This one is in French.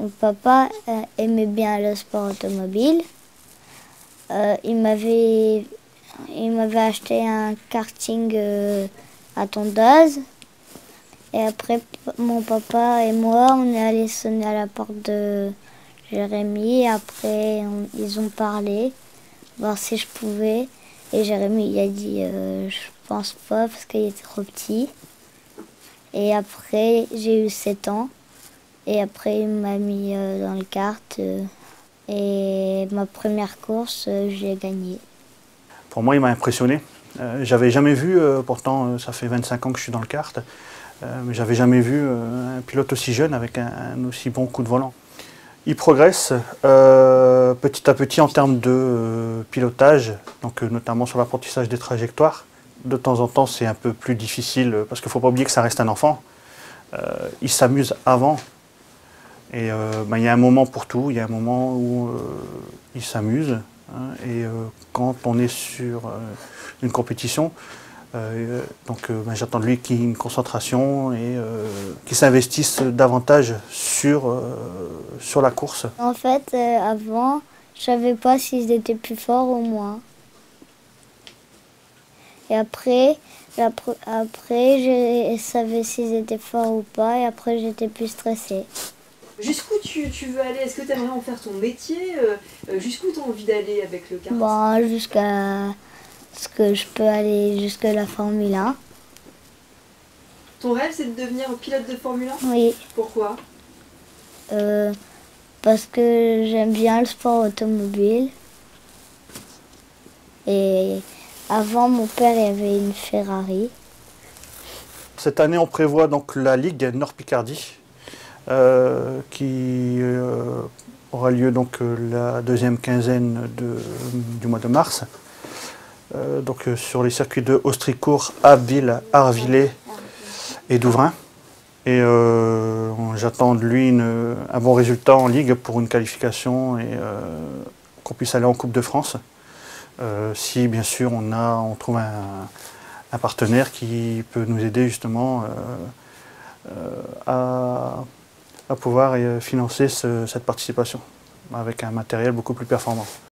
mon papa aimait bien le sport automobile. Il m'avait acheté un karting à tondeuse. Et après, mon papa et moi, on est allés sonner à la porte de Jérémy. Après, ils ont parlé, voir si je pouvais. Et Jérémy, il a dit, je pense pas, parce qu'il était trop petit. Et après, j'ai eu 7 ans. Et après, il m'a mis dans le kart. Et ma première course, j'ai gagné. Pour moi, il m'a impressionné. J'avais jamais vu, pourtant ça fait 25 ans que je suis dans le kart, mais j'avais jamais vu un pilote aussi jeune avec un aussi bon coup de volant. Il progresse petit à petit en termes de pilotage, donc notamment sur l'apprentissage des trajectoires. De temps en temps, c'est un peu plus difficile parce qu'il ne faut pas oublier que ça reste un enfant. Il s'amuse avant. Et il y a un moment pour tout. Il y a un moment où il s'amuse. Hein, et quand on est sur une compétition, j'attends de lui qu'il ait une concentration et qu'il s'investisse davantage sur la course. En fait, avant, je savais pas s'ils étaient plus forts ou moins. Et après, je savais s'ils étaient forts ou pas. Et après, j'étais plus stressée. Jusqu'où tu veux aller? Est-ce que tu aimerais en faire ton métier? Jusqu'où tu as envie d'aller avec le kart? Bon, jusqu'à ce que je peux aller jusqu'à la Formule 1. Ton rêve, c'est de devenir pilote de Formule 1? Oui. Pourquoi? Parce que j'aime bien le sport automobile. Et avant, mon père il avait une Ferrari. Cette année, on prévoit donc la Ligue Nord-Picardie qui aura lieu donc la deuxième quinzaine du mois de mars. Sur les circuits de Austricourt, Abbeville, Arvillers et Douvrin. Et j'attends de lui un bon résultat en Ligue pour une qualification et qu'on puisse aller en Coupe de France. Si bien sûr on trouve un partenaire qui peut nous aider justement à pouvoir financer cette participation avec un matériel beaucoup plus performant.